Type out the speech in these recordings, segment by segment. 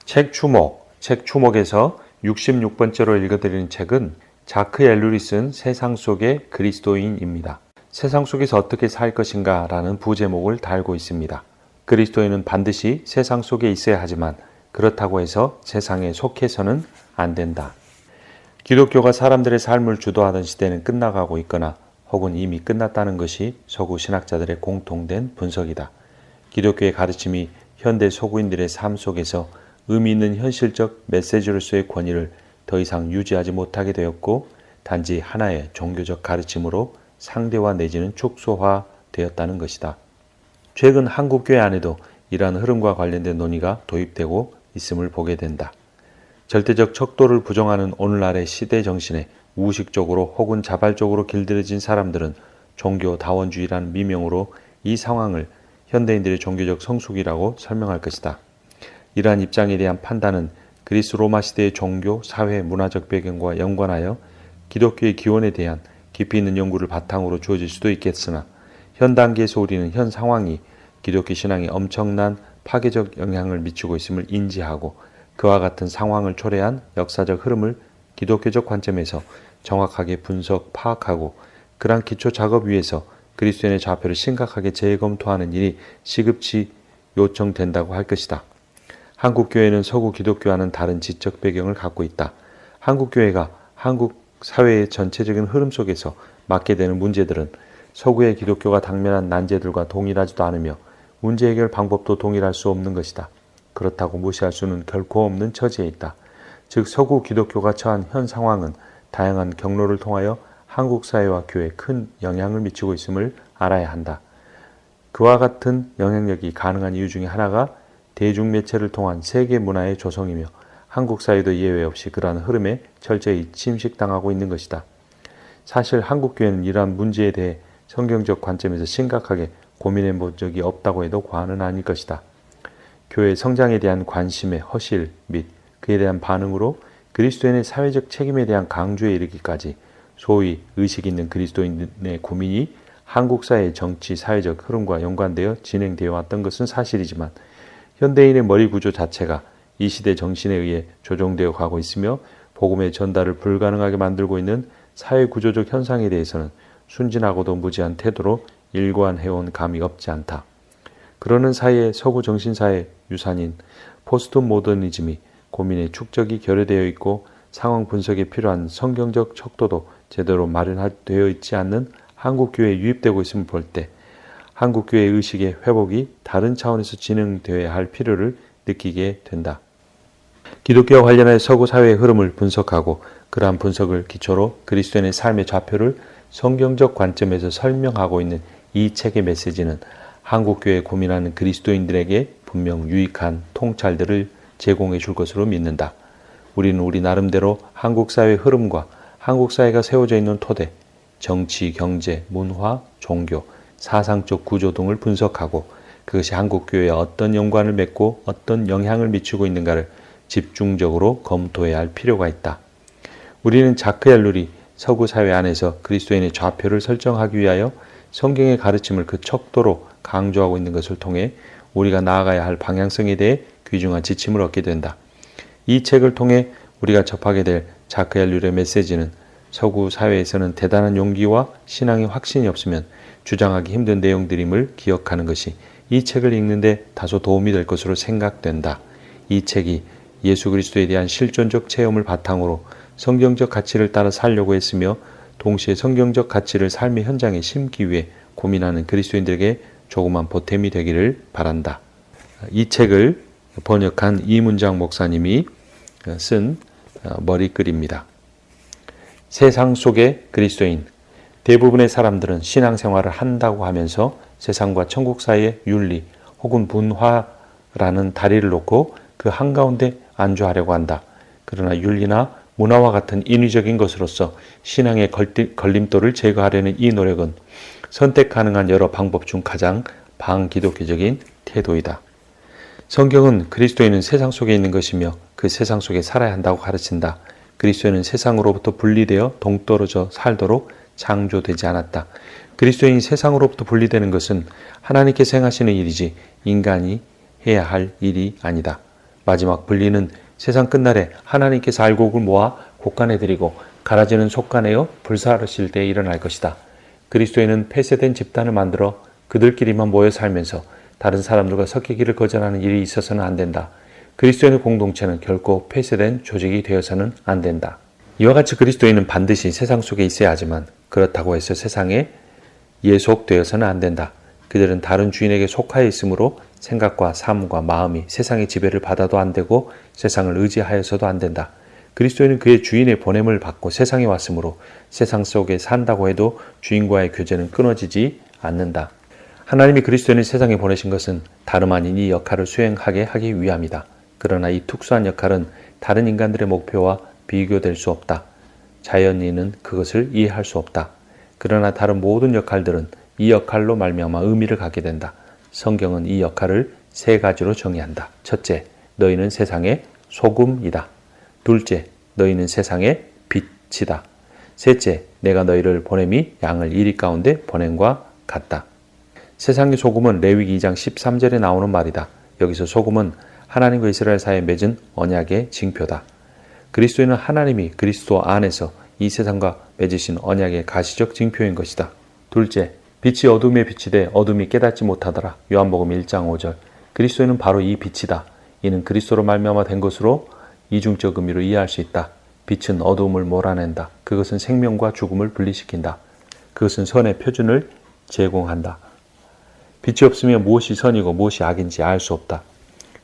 책 추목에서 66번째로 읽어드리는 책은 자크 엘룰이 쓴 세상 속의 그리스도인입니다. 세상 속에서 어떻게 살 것인가 라는 부제목을 달고 있습니다. 그리스도인은 반드시 세상 속에 있어야 하지만 그렇다고 해서 세상에 속해서는 안 된다. 기독교가 사람들의 삶을 주도하던 시대는 끝나가고 있거나 혹은 이미 끝났다는 것이 서구 신학자들의 공통된 분석이다. 기독교의 가르침이 현대 서구인들의 삶 속에서 의미 있는 현실적 메시지로서의 권위를 더 이상 유지하지 못하게 되었고 단지 하나의 종교적 가르침으로 상대화 내지는 축소화되었다는 것이다. 최근 한국교회 안에도 이러한 흐름과 관련된 논의가 도입되고 있음을 보게 된다. 절대적 척도를 부정하는 오늘날의 시대 정신에 무의식적으로 혹은 자발적으로 길들여진 사람들은 종교다원주의라는 미명으로 이 상황을 현대인들의 종교적 성숙이라고 설명할 것이다. 이러한 입장에 대한 판단은 그리스 로마 시대의 종교, 사회, 문화적 배경과 연관하여 기독교의 기원에 대한 깊이 있는 연구를 바탕으로 주어질 수도 있겠으나 현 단계에서 우리는 현 상황이 기독교 신앙에 엄청난 파괴적 영향을 미치고 있음을 인지하고 그와 같은 상황을 초래한 역사적 흐름을 기독교적 관점에서 정확하게 분석, 파악하고 그러한 기초 작업 위에서 그리스도인의 좌표를 심각하게 재검토하는 일이 시급히 요청된다고 할 것이다. 한국교회는 서구 기독교와는 다른 지적 배경을 갖고 있다. 한국교회가 한국 사회의 전체적인 흐름 속에서 맡게 되는 문제들은 서구의 기독교가 당면한 난제들과 동일하지도 않으며 문제 해결 방법도 동일할 수 없는 것이다. 그렇다고 무시할 수는 결코 없는 처지에 있다. 즉 서구 기독교가 처한 현 상황은 다양한 경로를 통하여 한국 사회와 교회에 큰 영향을 미치고 있음을 알아야 한다. 그와 같은 영향력이 가능한 이유 중에 하나가 대중매체를 통한 세계 문화의 조성이며 한국 사회도 예외 없이 그러한 흐름에 철저히 침식당하고 있는 것이다. 사실 한국교회는 이러한 문제에 대해 성경적 관점에서 심각하게 고민해 본 적이 없다고 해도 과언은 아닐 것이다. 교회의 성장에 대한 관심의 허실 및 그에 대한 반응으로 그리스도인의 사회적 책임에 대한 강조에 이르기까지 소위 의식 있는 그리스도인의 고민이 한국 사회의 정치, 사회적 흐름과 연관되어 진행되어 왔던 것은 사실이지만 현대인의 머리 구조 자체가 이 시대 정신에 의해 조종되어 가고 있으며 복음의 전달을 불가능하게 만들고 있는 사회 구조적 현상에 대해서는 순진하고도 무지한 태도로 일관해온 감이 없지 않다. 그러는 사이에 서구 정신사의 유산인 포스트 모더니즘이 고민의 축적이 결여되어 있고 상황 분석에 필요한 성경적 척도도 제대로 마련되어 있지 않는 한국교회에 유입되고 있음을 볼 때 한국교회의 의식의 회복이 다른 차원에서 진행되어야 할 필요를 느끼게 된다. 기독교와 관련해 서구 사회의 흐름을 분석하고 그러한 분석을 기초로 그리스도인의 삶의 좌표를 성경적 관점에서 설명하고 있는 이 책의 메시지는 한국교회에 고민하는 그리스도인들에게 분명 유익한 통찰들을 제공해 줄 것으로 믿는다. 우리는 우리 나름대로 한국 사회의 흐름과 한국 사회가 세워져 있는 토대, 정치, 경제, 문화, 종교, 사상적 구조 등을 분석하고 그것이 한국교회에 어떤 연관을 맺고 어떤 영향을 미치고 있는가를 집중적으로 검토해야 할 필요가 있다. 우리는 자크 엘룰이 서구 사회 안에서 그리스도인의 좌표를 설정하기 위하여 성경의 가르침을 그 척도로 강조하고 있는 것을 통해 우리가 나아가야 할 방향성에 대해 귀중한 지침을 얻게 된다. 이 책을 통해 우리가 접하게 될 자크 엘룰의 메시지는 서구 사회에서는 대단한 용기와 신앙의 확신이 없으면 주장하기 힘든 내용들임을 기억하는 것이 이 책을 읽는데 다소 도움이 될 것으로 생각된다. 이 책이 예수 그리스도에 대한 실존적 체험을 바탕으로 성경적 가치를 따라 살려고 했으며 동시에 성경적 가치를 삶의 현장에 심기 위해 고민하는 그리스도인들에게 조그만 보탬이 되기를 바란다. 이 책을 번역한 이문장 목사님이 쓴 머리글입니다. 세상 속의 그리스도인. 대부분의 사람들은 신앙생활을 한다고 하면서 세상과 천국 사이의 윤리 혹은 분화라는 다리를 놓고 그 한가운데 안주하려고 한다. 그러나 윤리나 문화와 같은 인위적인 것으로서 신앙의 걸림돌을 제거하려는 이 노력은 선택 가능한 여러 방법 중 가장 반기독교적인 태도이다. 성경은 그리스도인은 세상 속에 있는 것이며 그 세상 속에 살아야 한다고 가르친다. 그리스도인은 세상으로부터 분리되어 동떨어져 살도록 창조되지 않았다. 그리스도인이 세상으로부터 분리되는 것은 하나님께서 행하시는 일이지 인간이 해야 할 일이 아니다. 마지막 분리는 세상 끝날에 하나님께서 알곡을 모아 곡간에 들이고 갈아지는 속간에어 불사르실 때에 일어날 것이다. 그리스도인은 폐쇄된 집단을 만들어 그들끼리만 모여 살면서 다른 사람들과 섞이기를 거절하는 일이 있어서는 안 된다. 그리스도인의 공동체는 결코 폐쇄된 조직이 되어서는 안 된다. 이와 같이 그리스도인은 반드시 세상 속에 있어야 하지만 그렇다고 해서 세상에 예속되어서는 안 된다. 그들은 다른 주인에게 속하여 있으므로 생각과 삶과 마음이 세상의 지배를 받아도 안 되고 세상을 의지하여서도 안 된다. 그리스도인은 그의 주인의 보냄을 받고 세상에 왔으므로 세상 속에 산다고 해도 주인과의 교제는 끊어지지 않는다. 하나님이 그리스도인을 세상에 보내신 것은 다름 아닌 이 역할을 수행하게 하기 위함이다. 그러나 이 특수한 역할은 다른 인간들의 목표와 비교될 수 없다. 자연인은 그것을 이해할 수 없다. 그러나 다른 모든 역할들은 이 역할로 말미암아 의미를 갖게 된다. 성경은 이 역할을 세 가지로 정의한다. 첫째, 너희는 세상의 소금이다. 둘째, 너희는 세상의 빛이다. 셋째, 내가 너희를 보냄이 양을 이리 가운데 보냄과 같다. 세상의 소금은 레위기 2장 13절에 나오는 말이다. 여기서 소금은 하나님과 이스라엘 사이에 맺은 언약의 징표다. 그리스도인은 하나님이 그리스도 안에서 이 세상과 맺으신 언약의 가시적 징표인 것이다. 둘째, 빛이 어둠에 비치되 어둠이 깨닫지 못하더라. 요한복음 1장 5절. 그리스도인은 바로 이 빛이다. 이는 그리스도로 말미암아 된 것으로 이중적 의미로 이해할 수 있다. 빛은 어두움을 몰아낸다. 그것은 생명과 죽음을 분리시킨다. 그것은 선의 표준을 제공한다. 빛이 없으면 무엇이 선이고 무엇이 악인지 알 수 없다.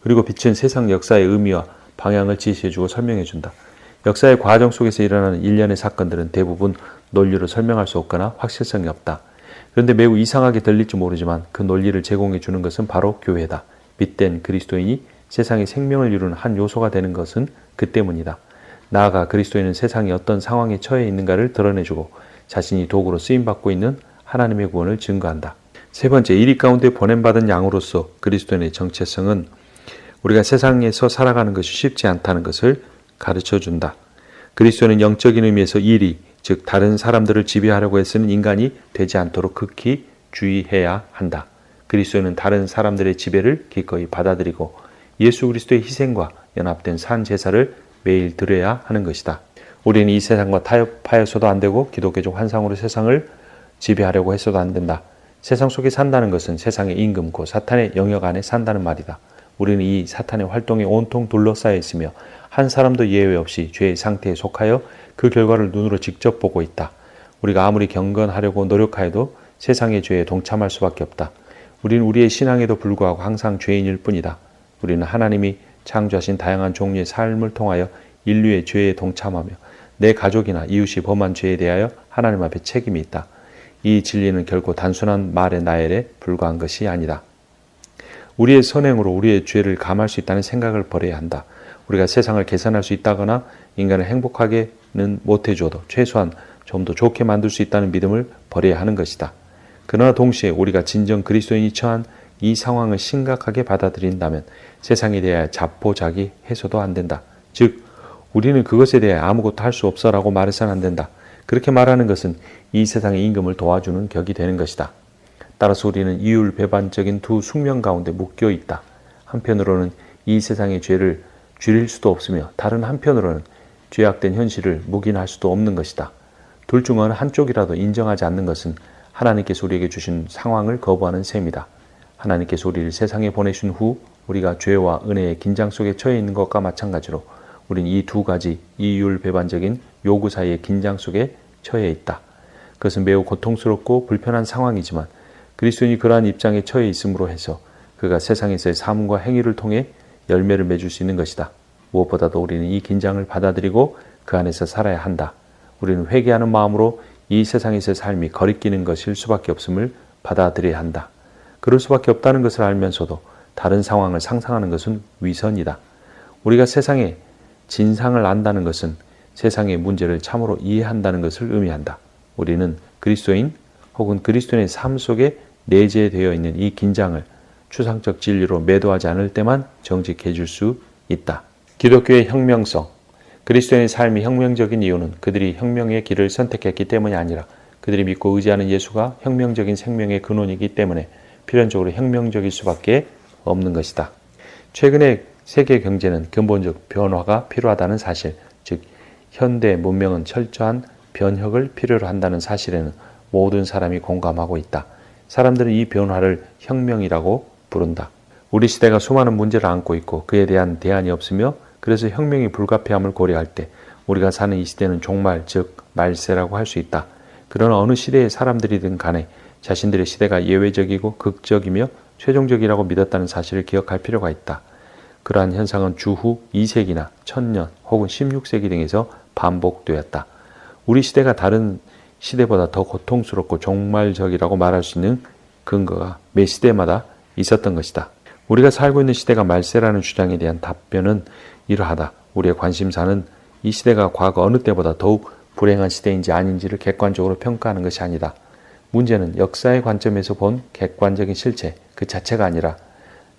그리고 빛은 세상 역사의 의미와 방향을 지시해주고 설명해준다. 역사의 과정 속에서 일어나는 일련의 사건들은 대부분 논리로 설명할 수 없거나 확실성이 없다. 그런데 매우 이상하게 들릴지 모르지만 그 논리를 제공해주는 것은 바로 교회다. 빛된 그리스도인이 세상의 생명을 이루는 한 요소가 되는 것은 그 때문이다. 나아가 그리스도인은 세상이 어떤 상황에 처해 있는가를 드러내주고 자신이 도구로 쓰임받고 있는 하나님의 구원을 증거한다. 세 번째, 이리 가운데 보냄받은 양으로서 그리스도인의 정체성은 우리가 세상에서 살아가는 것이 쉽지 않다는 것을 가르쳐준다. 그리스도는 영적인 의미에서 이리, 즉 다른 사람들을 지배하려고 애쓰는 인간이 되지 않도록 극히 주의해야 한다. 그리스도는 다른 사람들의 지배를 기꺼이 받아들이고 예수 그리스도의 희생과 연합된 산 제사를 매일 드려야 하는 것이다. 우리는 이 세상과 타협하여서도 안 되고 기독교적 환상으로 세상을 지배하려고 해서도 안 된다. 세상 속에 산다는 것은 세상의 임금 곧 사탄의 영역 안에 산다는 말이다. 우리는 이 사탄의 활동에 온통 둘러싸여 있으며 한 사람도 예외 없이 죄의 상태에 속하여 그 결과를 눈으로 직접 보고 있다. 우리가 아무리 경건하려고 노력하여도 세상의 죄에 동참할 수밖에 없다. 우리는 우리의 신앙에도 불구하고 항상 죄인일 뿐이다. 우리는 하나님이 창조하신 다양한 종류의 삶을 통하여 인류의 죄에 동참하며 내 가족이나 이웃이 범한 죄에 대하여 하나님 앞에 책임이 있다. 이 진리는 결코 단순한 말의 나열에 불과한 것이 아니다. 우리의 선행으로 우리의 죄를 감할 수 있다는 생각을 버려야 한다. 우리가 세상을 개선할 수 있다거나 인간을 행복하게는 못해줘도 최소한 좀 더 좋게 만들 수 있다는 믿음을 버려야 하는 것이다. 그러나 동시에 우리가 진정 그리스도인이 처한 이 상황을 심각하게 받아들인다면 세상에 대하여 자포자기해서도 안 된다. 즉 우리는 그것에 대해 아무것도 할 수 없어라고 말해서는 안 된다. 그렇게 말하는 것은 이 세상의 임금을 도와주는 격이 되는 것이다. 따라서 우리는 이율배반적인 두 숙명 가운데 묶여 있다. 한편으로는 이 세상의 죄를 줄일 수도 없으며 다른 한편으로는 죄악된 현실을 묵인할 수도 없는 것이다. 둘 중 어느 한쪽이라도 인정하지 않는 것은 하나님께서 우리에게 주신 상황을 거부하는 셈이다. 하나님께서 우리를 세상에 보내신 후 우리가 죄와 은혜의 긴장 속에 처해 있는 것과 마찬가지로 우리는 이 두 가지 이율배반적인 요구 사이의 긴장 속에 처해 있다. 그것은 매우 고통스럽고 불편한 상황이지만 그리스도인이 그러한 입장에 처해 있음으로 해서 그가 세상에서의 삶과 행위를 통해 열매를 맺을 수 있는 것이다. 무엇보다도 우리는 이 긴장을 받아들이고 그 안에서 살아야 한다. 우리는 회개하는 마음으로 이 세상에서의 삶이 거리끼는 것일 수밖에 없음을 받아들여야 한다. 그럴 수밖에 없다는 것을 알면서도 다른 상황을 상상하는 것은 위선이다. 우리가 세상의 진상을 안다는 것은 세상의 문제를 참으로 이해한다는 것을 의미한다. 우리는 그리스도인 혹은 그리스도인의 삶 속에 내재되어 있는 이 긴장을 추상적 진리로 매도하지 않을 때만 정직해질 수 있다. 기독교의 혁명성. 그리스도인의 삶이 혁명적인 이유는 그들이 혁명의 길을 선택했기 때문이 아니라 그들이 믿고 의지하는 예수가 혁명적인 생명의 근원이기 때문에 필연적으로 혁명적일 수밖에 없는 것이다. 최근에 세계 경제는 근본적 변화가 필요하다는 사실, 즉 현대 문명은 철저한 변혁을 필요로 한다는 사실에는 모든 사람이 공감하고 있다. 사람들은 이 변화를 혁명이라고 부른다. 우리 시대가 수많은 문제를 안고 있고 그에 대한 대안이 없으며 그래서 혁명이 불가피함을 고려할 때 우리가 사는 이 시대는 종말, 즉 말세라고 할 수 있다. 그러나 어느 시대의 사람들이든 간에 자신들의 시대가 예외적이고 극적이며 최종적이라고 믿었다는 사실을 기억할 필요가 있다. 그러한 현상은 주후 2세기나 1000년 혹은 16세기 등에서 반복되었다. 우리 시대가 다른 시대보다 더 고통스럽고 종말적이라고 말할 수 있는 근거가 매 시대마다 있었던 것이다. 우리가 살고 있는 시대가 말세라는 주장에 대한 답변은 이러하다. 우리의 관심사는 이 시대가 과거 어느 때보다 더욱 불행한 시대인지 아닌지를 객관적으로 평가하는 것이 아니다. 문제는 역사의 관점에서 본 객관적인 실체 그 자체가 아니라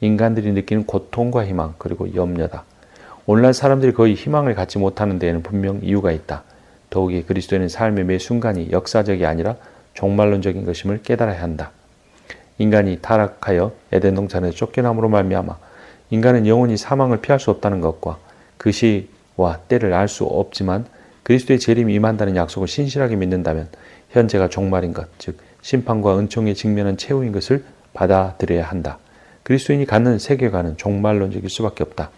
인간들이 느끼는 고통과 희망 그리고 염려다. 오늘날 사람들이 거의 희망을 갖지 못하는 데에는 분명 이유가 있다. 더욱이 그리스도인은 삶의 매 순간이 역사적이 아니라 종말론적인 것임을 깨달아야 한다. 인간이 타락하여 에덴 동산에서 쫓겨남으로 말미암아 인간은 영원히 사망을 피할 수 없다는 것과 그 시와 때를 알 수 없지만 그리스도의 재림이 임한다는 약속을 신실하게 믿는다면 현재가 종말인 것, 즉 심판과 은총에 직면한 최후인 것을 받아들여야 한다. 그리스도인이 갖는 세계관은 종말론적일 수밖에 없다.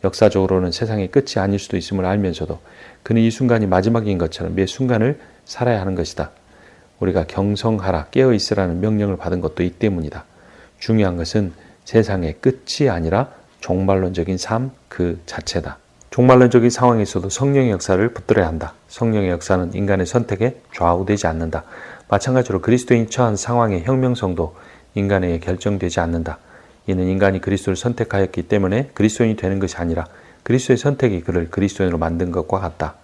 역사적으로는 세상의 끝이 아닐 수도 있음을 알면서도 그는 이 순간이 마지막인 것처럼 매 순간을 살아야 하는 것이다. 우리가 경성하라 깨어있으라는 명령을 받은 것도 이 때문이다. 중요한 것은 세상의 끝이 아니라 종말론적인 삶 그 자체다. 종말론적인 상황에서도 성령의 역사를 붙들어야 한다. 성령의 역사는 인간의 선택에 좌우되지 않는다. 마찬가지로 그리스도인이 처한 상황의 혁명성도 인간에게 결정되지 않는다. 이는 인간이 그리스도를 선택하였기 때문에 그리스도인이 되는 것이 아니라 그리스도의 선택이 그를 그리스도인으로 만든 것과 같다.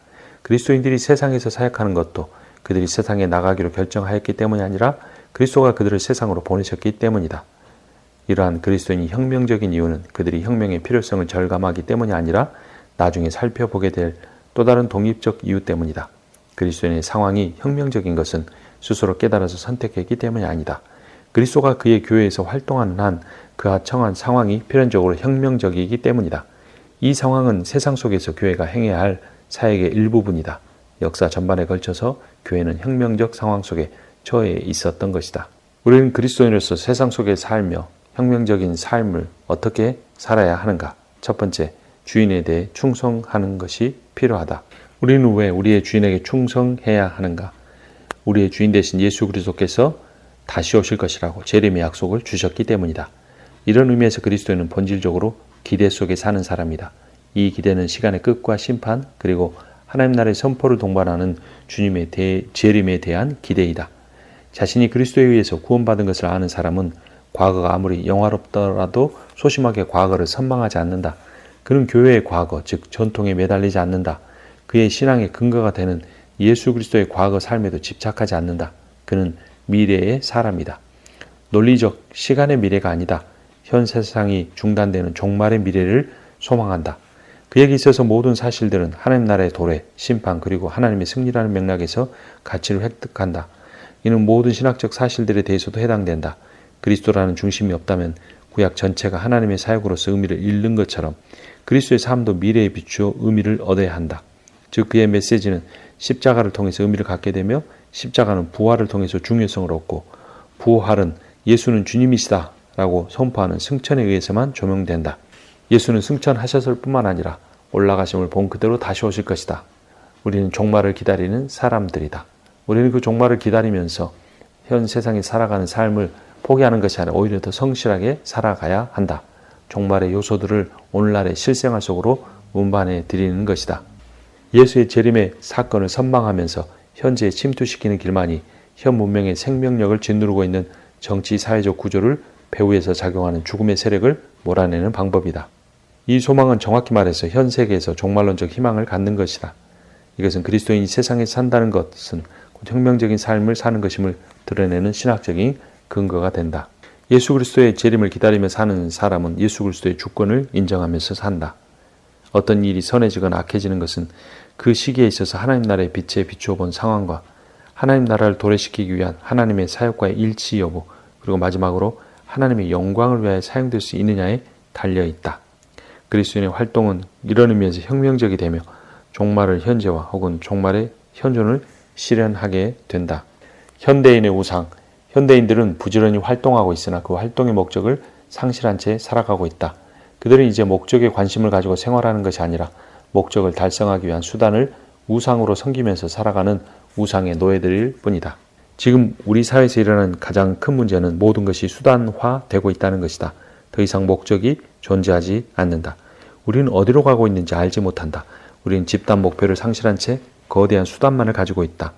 그리스도인들이 세상에서 사역하는 것도 그들이 세상에 나가기로 결정하였기 때문이 아니라 그리스도가 그들을 세상으로 보내셨기 때문이다. 이러한 그리스도인이 혁명적인 이유는 그들이 혁명의 필요성을 절감하기 때문이 아니라 나중에 살펴보게 될 또 다른 독립적 이유 때문이다. 그리스도인의 상황이 혁명적인 것은 스스로 깨달아서 선택했기 때문이 아니다. 그리스도가 그의 교회에서 활동하는 한 그가 처한 상황이 필연적으로 혁명적이기 때문이다. 이 상황은 세상 속에서 교회가 행해야 할 사역의 일부분이다. 역사 전반에 걸쳐서 교회는 혁명적 상황 속에 처해 있었던 것이다. 우리는 그리스도인으로서 세상 속에 살며 혁명적인 삶을 어떻게 살아야 하는가? 첫 번째, 주인에 대해 충성하는 것이 필요하다. 우리는 왜 우리의 주인에게 충성해야 하는가? 우리의 주인 되신 예수 그리스도께서 다시 오실 것이라고 재림의 약속을 주셨기 때문이다. 이런 의미에서 그리스도인은 본질적으로 기대 속에 사는 사람이다. 이 기대는 시간의 끝과 심판 그리고 하나님 나라의 선포를 동반하는 주님의 재림에 대한 기대이다. 자신이 그리스도에 의해서 구원받은 것을 아는 사람은 과거가 아무리 영화롭더라도 소심하게 과거를 선망하지 않는다. 그는 교회의 과거, 즉 전통에 매달리지 않는다. 그의 신앙의 근거가 되는 예수 그리스도의 과거 삶에도 집착하지 않는다. 그는 미래의 사람이다. 논리적 시간의 미래가 아니다. 현 세상이 중단되는 종말의 미래를 소망한다. 그에게 있어서 모든 사실들은 하나님 나라의 도래, 심판 그리고 하나님의 승리라는 맥락에서 가치를 획득한다. 이는 모든 신학적 사실들에 대해서도 해당된다. 그리스도라는 중심이 없다면 구약 전체가 하나님의 사역으로서 의미를 잃는 것처럼 그리스도의 삶도 미래에 비추어 의미를 얻어야 한다. 즉 그의 메시지는 십자가를 통해서 의미를 갖게 되며 십자가는 부활을 통해서 중요성을 얻고 부활은 예수는 주님이시다 라고 선포하는 승천에 의해서만 조명된다. 예수는 승천하셨을 뿐만 아니라 올라가심을 본 그대로 다시 오실 것이다. 우리는 종말을 기다리는 사람들이다. 우리는 그 종말을 기다리면서 현 세상에 살아가는 삶을 포기하는 것이 아니라 오히려 더 성실하게 살아가야 한다. 종말의 요소들을 오늘날의 실생활 속으로 운반해 드리는 것이다. 예수의 재림의 사건을 선망하면서 현재에 침투시키는 길만이 현 문명의 생명력을 짓누르고 있는 정치 사회적 구조를 배후에서 작용하는 죽음의 세력을 몰아내는 방법이다. 이 소망은 정확히 말해서 현 세계에서 종말론적 희망을 갖는 것이다. 이것은 그리스도인이 세상에 산다는 것은 혁명적인 삶을 사는 것임을 드러내는 신학적인 근거가 된다. 예수 그리스도의 재림을 기다리며 사는 사람은 예수 그리스도의 주권을 인정하면서 산다. 어떤 일이 선해지거나 악해지는 것은 그 시기에 있어서 하나님 나라의 빛에 비추어 본 상황과 하나님 나라를 도래시키기 위한 하나님의 사역과의 일치 여부 그리고 마지막으로 하나님의 영광을 위하여 사용될 수 있느냐에 달려있다. 그리스도인의 활동은 이런 의미에서 혁명적이 되며 종말을 현재화 혹은 종말의 현존을 실현하게 된다. 현대인의 우상. 현대인들은 부지런히 활동하고 있으나 그 활동의 목적을 상실한 채 살아가고 있다. 그들은 이제 목적에 관심을 가지고 생활하는 것이 아니라 목적을 달성하기 위한 수단을 우상으로 섬기면서 살아가는 우상의 노예들일 뿐이다. 지금 우리 사회에서 일어나는 가장 큰 문제는 모든 것이 수단화되고 있다는 것이다. 더 이상 목적이 존재하지 않는다. 우리는 어디로 가고 있는지 알지 못한다. 우리는 집단 목표를 상실한 채 거대한 수단만을 가지고 있다.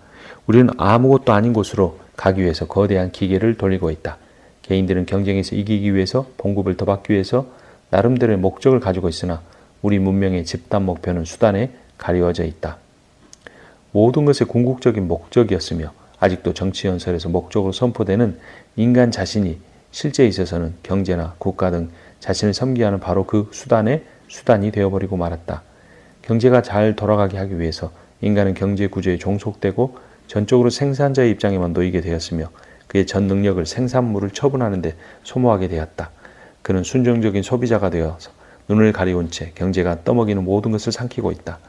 우리는 아무것도 아닌 곳으로 가기 위해서 거대한 기계를 돌리고 있다. 개인들은 경쟁에서 이기기 위해서, 봉급을 더 받기 위해서 나름대로의 목적을 가지고 있으나 우리 문명의 집단 목표는 수단에 가리워져 있다. 모든 것의 궁극적인 목적이었으며 아직도 정치 연설에서 목적으로 선포되는 인간 자신이 실제에 있어서는 경제나 국가 등 자신을 섬기게 하는 바로 그 수단의 수단이 되어버리고 말았다. 경제가 잘 돌아가게 하기 위해서 인간은 경제 구조에 종속되고 전적으로 생산자의 입장에만 놓이게 되었으며 그의 전 능력을 생산물을 처분하는 데 소모하게 되었다. 그는 순종적인 소비자가 되어서 눈을 가리운 채 경제가 떠먹이는 모든 것을 삼키고 있다.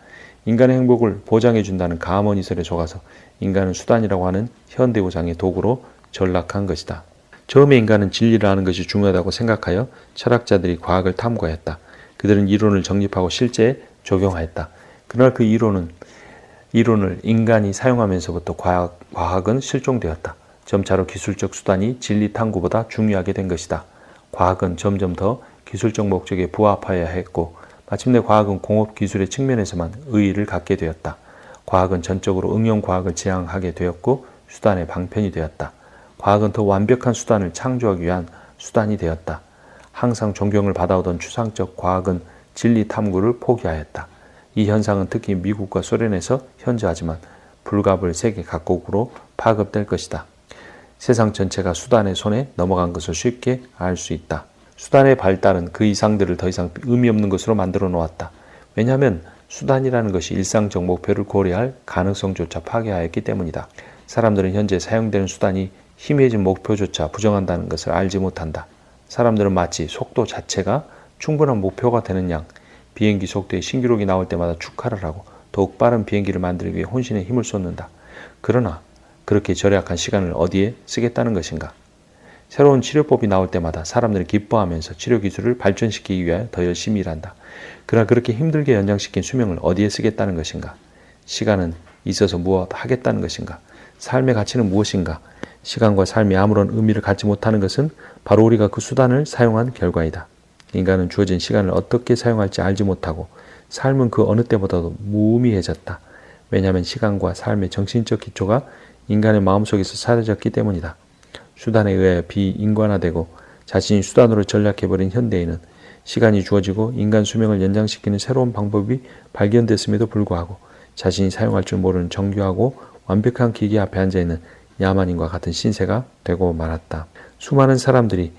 인간의 행복을 보장해준다는 가മ언이설에 속아서 인간은 수단이라고 하는 현대우상의 도구로 전락한 것이다. 처음에 인간은 진리를 아는 것이 중요하다고 생각하여 철학자들이 과학을 탐구하였다. 그들은 이론을 정립하고 실제에 적용하였다. 그러나 그 이론을 인간이 사용하면서부터 과학은 실종되었다. 점차로 기술적 수단이 진리 탐구보다 중요하게 된 것이다. 과학은 점점 더 기술적 목적에 부합하여야 했고 마침내 과학은 공업기술의 측면에서만 의의를 갖게 되었다. 과학은 전적으로 응용과학을 지향하게 되었고 수단의 방편이 되었다. 과학은 더 완벽한 수단을 창조하기 위한 수단이 되었다. 항상 존경을 받아오던 추상적 과학은 진리 탐구를 포기하였다. 이 현상은 특히 미국과 소련에서 현저하지만 불가불 세계 각국으로 파급될 것이다. 세상 전체가 수단의 손에 넘어간 것을 쉽게 알 수 있다. 수단의 발달은 그 이상들을 더 이상 의미 없는 것으로 만들어 놓았다. 왜냐하면 수단이라는 것이 일상적 목표를 고려할 가능성조차 파괴하였기 때문이다. 사람들은 현재 사용되는 수단이 희미해진 목표조차 부정한다는 것을 알지 못한다. 사람들은 마치 속도 자체가 충분한 목표가 되는 양 비행기 속도에 신기록이 나올 때마다 축하를 하고 더욱 빠른 비행기를 만들기 위해 혼신의 힘을 쏟는다. 그러나 그렇게 절약한 시간을 어디에 쓰겠다는 것인가? 새로운 치료법이 나올 때마다 사람들은 기뻐하면서 치료 기술을 발전시키기 위하여 더 열심히 일한다. 그러나 그렇게 힘들게 연장시킨 수명을 어디에 쓰겠다는 것인가? 시간은 있어서 무엇 하겠다는 것인가? 삶의 가치는 무엇인가? 시간과 삶이 아무런 의미를 갖지 못하는 것은 바로 우리가 그 수단을 사용한 결과이다. 인간은 주어진 시간을 어떻게 사용할지 알지 못하고 삶은 그 어느 때보다도 무의미해졌다. 왜냐하면 시간과 삶의 정신적 기초가 인간의 마음속에서 사라졌기 때문이다. 수단에 의하여 비인간화되고 자신이 수단으로 전락해버린 현대인은 시간이 주어지고 인간 수명을 연장시키는 새로운 방법이 발견됐음에도 불구하고 자신이 사용할 줄 모르는 정교하고 완벽한 기계 앞에 앉아있는 야만인과 같은 신세가 되고 말았다. 수많은 사람들이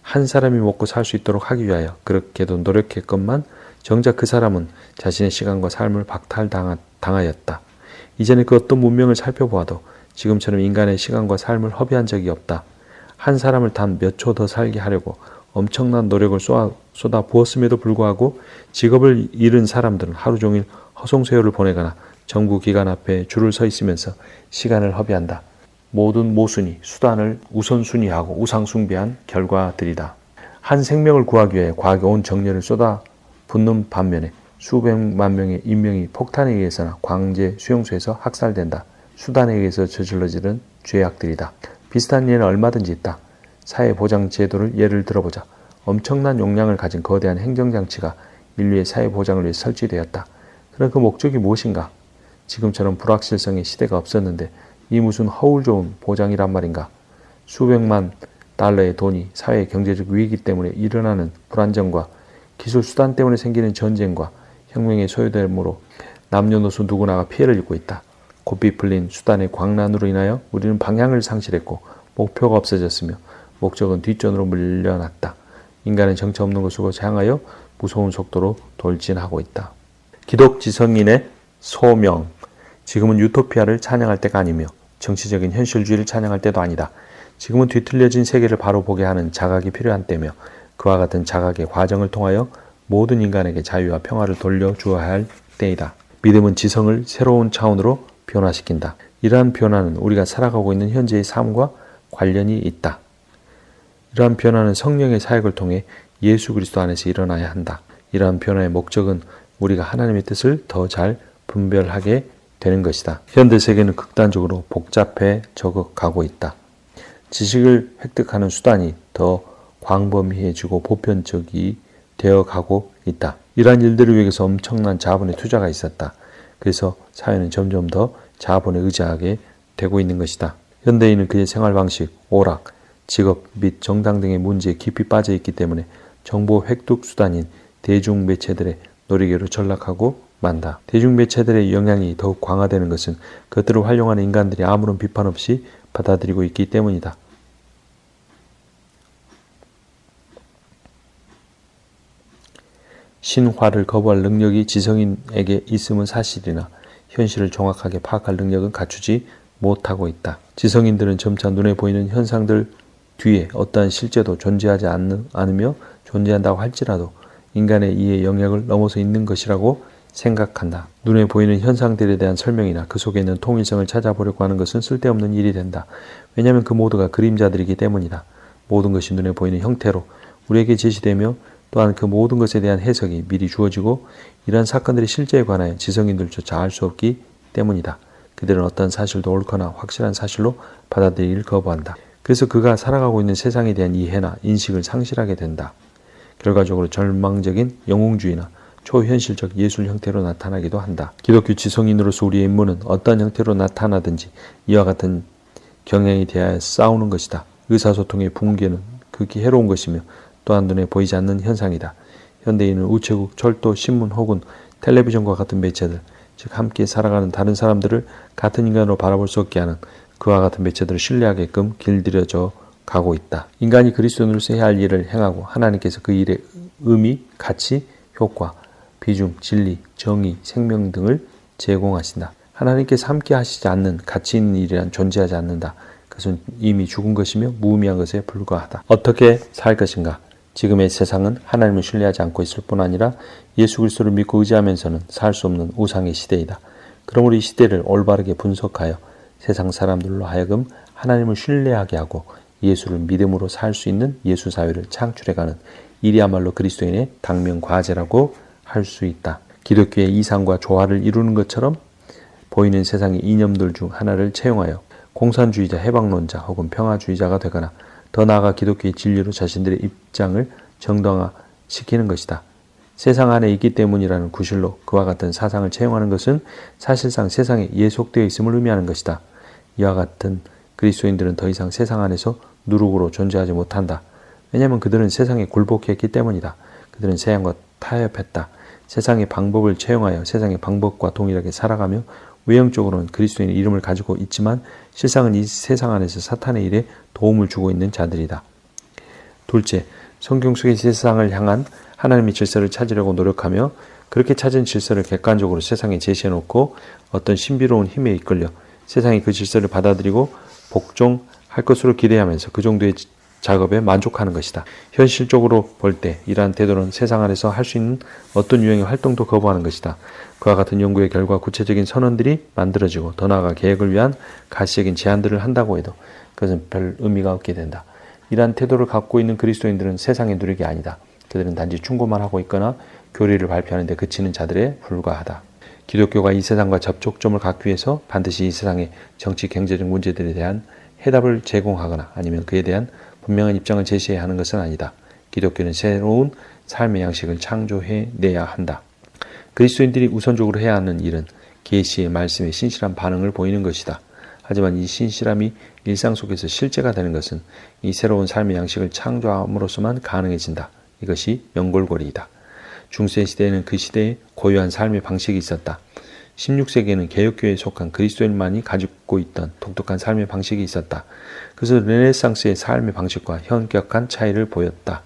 한 사람이 먹고 살 수 있도록 하기 위하여 그렇게도 노력했건만 정작 그 사람은 자신의 시간과 삶을 박탈당하였다. 이전에 그 어떤 문명을 살펴보아도 지금처럼 인간의 시간과 삶을 허비한 적이 없다. 한 사람을 단 몇 초 더 살게 하려고 엄청난 노력을 쏟아 부었음에도 불구하고 직업을 잃은 사람들은 하루 종일 허송세월을 보내거나 정부 기관 앞에 줄을 서 있으면서 시간을 허비한다. 모든 모순이 수단을 우선순위하고 우상숭배한 결과들이다. 한 생명을 구하기 위해 과학의 온 정열을 쏟아붓는 반면에 수백만 명의 인명이 폭탄에 의해서나 광제 수용소에서 학살된다. 수단에 의해서 저질러지는 죄악들이다. 비슷한 예는 얼마든지 있다. 사회보장제도를 예를 들어보자. 엄청난 용량을 가진 거대한 행정장치가 인류의 사회보장을 위해 설치되었다. 그럼 그 목적이 무엇인가? 지금처럼 불확실성의 시대가 없었는데 이 무슨 허울 좋은 보장이란 말인가? 수백만 달러의 돈이 사회의 경제적 위기 때문에 일어나는 불안정과 기술 수단 때문에 생기는 전쟁과 혁명의 소요됨으로 남녀노소 누구나가 피해를 입고 있다. 고삐 풀린 수단의 광란으로 인하여 우리는 방향을 상실했고 목표가 없어졌으며 목적은 뒷전으로 물려났다. 인간은 정처 없는 곳으로 향하여 무서운 속도로 돌진하고 있다. 기독지성인의 소명. 지금은 유토피아를 찬양할 때가 아니며 정치적인 현실주의를 찬양할 때도 아니다. 지금은 뒤틀려진 세계를 바로 보게 하는 자각이 필요한 때며 그와 같은 자각의 과정을 통하여 모든 인간에게 자유와 평화를 돌려주어야 할 때이다. 믿음은 지성을 새로운 차원으로 변화시킨다. 이러한 변화는 우리가 살아가고 있는 현재의 삶과 관련이 있다. 이러한 변화는 성령의 사역을 통해 예수 그리스도 안에서 일어나야 한다. 이러한 변화의 목적은 우리가 하나님의 뜻을 더 잘 분별하게 되는 것이다. 현대 세계는 극단적으로 복잡해져 가고 있다. 지식을 획득하는 수단이 더 광범위해지고 보편적이 되어 가고 있다. 이러한 일들을 위해서 엄청난 자본의 투자가 있었다. 그래서 사회는 점점 더 자본에 의지하게 되고 있는 것이다. 현대인은 그의 생활 방식, 오락, 직업 및 정당 등의 문제에 깊이 빠져 있기 때문에 정보 획득 수단인 대중매체들의 놀이개로 전락하고 만다. 대중매체들의 영향이 더욱 강화되는 것은 그것들을 활용하는 인간들이 아무런 비판 없이 받아들이고 있기 때문이다. 신화를 거부할 능력이 지성인에게 있음은 사실이나 현실을 정확하게 파악할 능력은 갖추지 못하고 있다. 지성인들은 점차 눈에 보이는 현상들 뒤에 어떠한 실제도 존재하지 않으며 존재한다고 할지라도 인간의 이해 영역을 넘어서 있는 것이라고 생각한다. 눈에 보이는 현상들에 대한 설명이나 그 속에 있는 통일성을 찾아보려고 하는 것은 쓸데없는 일이 된다. 왜냐하면 그 모두가 그림자들이기 때문이다. 모든 것이 눈에 보이는 형태로 우리에게 제시되며 또한 그 모든 것에 대한 해석이 미리 주어지고 이러한 사건들의 실제에 관하여 지성인들조차 알 수 없기 때문이다. 그들은 어떤 사실도 옳거나 확실한 사실로 받아들이기를 거부한다. 그래서 그가 살아가고 있는 세상에 대한 이해나 인식을 상실하게 된다. 결과적으로 절망적인 영웅주의나 초현실적 예술 형태로 나타나기도 한다. 기독교 지성인으로서 우리의 임무는 어떤 형태로 나타나든지 이와 같은 경향이 대하여 싸우는 것이다. 의사소통의 붕괴는 극히 해로운 것이며 또한 눈에 보이지 않는 현상이다. 현대인은 우체국, 철도, 신문 혹은 텔레비전과 같은 매체들, 즉 함께 살아가는 다른 사람들을 같은 인간으로 바라볼 수 없게 하는 그와 같은 매체들을 신뢰하게끔 길들여져 가고 있다. 인간이 그리스도인으로서 해야 할 일을 행하고 하나님께서 그 일의 의미, 가치, 효과, 비중, 진리, 정의, 생명 등을 제공하신다. 하나님께서 함께 하시지 않는 가치 있는 일이란 존재하지 않는다. 그것은 이미 죽은 것이며 무의미한 것에 불과하다. 어떻게 살 것인가? 지금의 세상은 하나님을 신뢰하지 않고 있을 뿐 아니라 예수 그리스도를 믿고 의지하면서는 살 수 없는 우상의 시대이다. 그러므로 이 시대를 올바르게 분석하여 세상 사람들로 하여금 하나님을 신뢰하게 하고 예수를 믿음으로 살 수 있는 예수 사회를 창출해가는 일이야말로 그리스도인의 당면 과제라고 할 수 있다. 기독교의 이상과 조화를 이루는 것처럼 보이는 세상의 이념들 중 하나를 채용하여 공산주의자, 해방론자 혹은 평화주의자가 되거나 더 나아가 기독교의 진리로 자신들의 입장을 정당화시키는 것이다. 세상 안에 있기 때문이라는 구실로 그와 같은 사상을 채용하는 것은 사실상 세상에 예속되어 있음을 의미하는 것이다. 이와 같은 그리스도인들은 더 이상 세상 안에서 누룩으로 존재하지 못한다. 왜냐하면 그들은 세상에 굴복했기 때문이다. 그들은 세상과 타협했다. 세상의 방법을 채용하여 세상의 방법과 동일하게 살아가며 외형적으로는 그리스도인의 이름을 가지고 있지만 실상은 이 세상 안에서 사탄의 일에 도움을 주고 있는 자들이다. 둘째, 성경 속의 세상을 향한 하나님의 질서를 찾으려고 노력하며 그렇게 찾은 질서를 객관적으로 세상에 제시해놓고 어떤 신비로운 힘에 이끌려 세상이 그 질서를 받아들이고 복종할 것으로 기대하면서 그 정도의 작업에 만족하는 것이다. 현실적으로 볼 때 이러한 태도는 세상 안에서 할 수 있는 어떤 유형의 활동도 거부하는 것이다. 그와 같은 연구의 결과 구체적인 선언들이 만들어지고 더 나아가 계획을 위한 가시적인 제안들을 한다고 해도 그것은 별 의미가 없게 된다. 이러한 태도를 갖고 있는 그리스도인들은 세상의 누룩이 아니다. 그들은 단지 충고만 하고 있거나 교리를 발표하는 데 그치는 자들에 불과하다. 기독교가 이 세상과 접촉점을 갖기 위해서 반드시 이 세상의 정치, 경제적 문제들에 대한 해답을 제공하거나 아니면 그에 대한 분명한 입장을 제시해야 하는 것은 아니다. 기독교는 새로운 삶의 양식을 창조해내야 한다. 그리스도인들이 우선적으로 해야 하는 일은 계시의 말씀에 신실한 반응을 보이는 것이다. 하지만 이 신실함이 일상 속에서 실제가 되는 것은 이 새로운 삶의 양식을 창조함으로써만 가능해진다. 이것이 연골고리이다. 중세 시대에는 그 시대에 고유한 삶의 방식이 있었다. 16세기에는 개혁교회에 속한 그리스도인만이 가지고 있던 독특한 삶의 방식이 있었다. 그래서 르네상스의 삶의 방식과 현격한 차이를 보였다.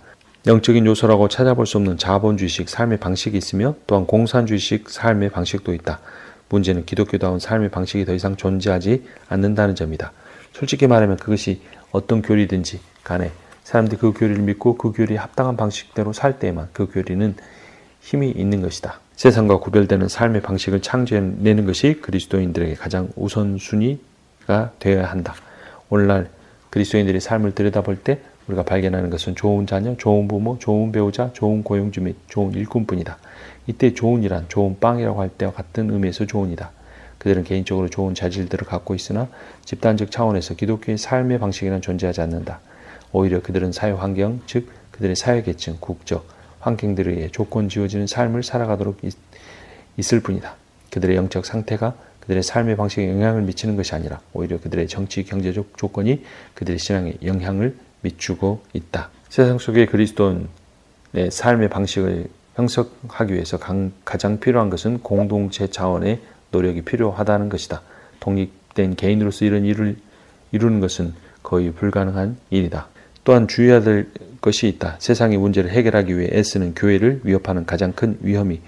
영적인 요소라고 찾아볼 수 없는 자본주의식 삶의 방식이 있으며 또한 공산주의식 삶의 방식도 있다. 문제는 기독교다운 삶의 방식이 더 이상 존재하지 않는다는 점이다. 솔직히 말하면 그것이 어떤 교리든지 간에 사람들이 그 교리를 믿고 그 교리에 합당한 방식대로 살 때에만 그 교리는 힘이 있는 것이다. 세상과 구별되는 삶의 방식을 창조해내는 것이 그리스도인들에게 가장 우선순위가 되어야 한다. 오늘날 그리스도인들의 삶을 들여다볼 때 우리가 발견하는 것은 좋은 자녀, 좋은 부모, 좋은 배우자, 좋은 고용주 및 좋은 일꾼뿐이다. 이때 좋은이란 좋은 빵이라고 할 때와 같은 의미에서 좋은이다. 그들은 개인적으로 좋은 자질들을 갖고 있으나 집단적 차원에서 기독교의 삶의 방식에는 존재하지 않는다. 오히려 그들은 사회 환경, 즉 그들의 사회계층, 국적, 환경들에 의해 조건 지어지는 삶을 살아가도록 있을 뿐이다. 그들의 영적 상태가 그들의 삶의 방식에 영향을 미치는 것이 아니라 오히려 그들의 정치, 경제적 조건이 그들의 신앙에 영향을 미치고 있다. 세상 속의 그리스도인의 삶의 방식을 형성하기 위해서 가장 필요한 것은 공동체 차원의 노력이 필요하다는 것이다. 독립된 개인으로서 이런 일을 이루는 것은 거의 불가능한 일이다. 또한 주의해야 될 것이 있다. 세상의 문제를 해결하기 위해 애쓰는 교회를 위협하는 가장 큰 위험이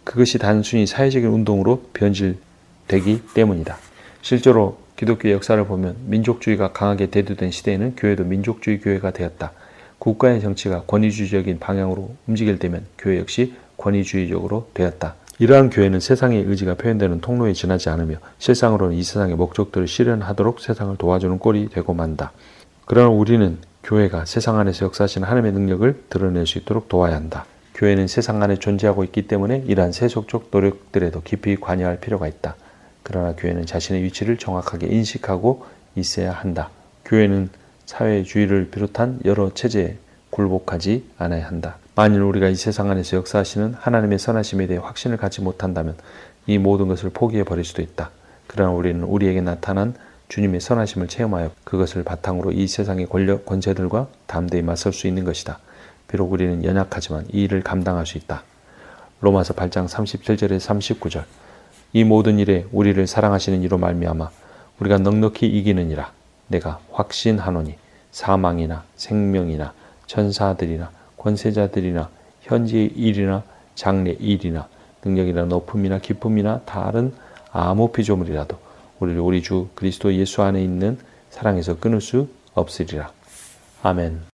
그것이 단순히 사회적인 운동으로 변질되기 때문이다. 실제로 기독교의 역사를 보면 민족주의가 강하게 대두된 시대에는 교회도 민족주의 교회가 되었다. 국가의 정치가 권위주의적인 방향으로 움직일 때면 교회 역시 권위주의적으로 되었다. 이러한 교회는 세상의 의지가 표현되는 통로에 지나지 않으며 실상으로는 이 세상의 목적들을 실현하도록 세상을 도와주는 꼴이 되고 만다. 그러나 우리는 교회가 세상 안에서 역사하시는 하나님의 능력을 드러낼 수 있도록 도와야 한다. 교회는 세상 안에 존재하고 있기 때문에 이러한 세속적 노력들에도 깊이 관여할 필요가 있다. 그러나 교회는 자신의 위치를 정확하게 인식하고 있어야 한다. 교회는 사회주의를 비롯한 여러 체제에 굴복하지 않아야 한다. 만일 우리가 이 세상 안에서 역사하시는 하나님의 선하심에 대해 확신을 갖지 못한다면 이 모든 것을 포기해버릴 수도 있다. 그러나 우리는 우리에게 나타난 주님의 선하심을 체험하여 그것을 바탕으로 이 세상의 권력, 권세들과 담대히 맞설 수 있는 것이다. 비록 우리는 연약하지만 이 일을 감당할 수 있다. 로마서 8장 37절에 39절 이 모든 일에 우리를 사랑하시는 이로 말미암아 우리가 넉넉히 이기느니라. 내가 확신하노니 사망이나 생명이나 천사들이나 권세자들이나 현재의 일이나 장래 일이나 능력이나 높음이나 기쁨이나 다른 아무 피조물이라도 우리를 우리 주 그리스도 예수 안에 있는 사랑에서 끊을 수 없으리라. 아멘.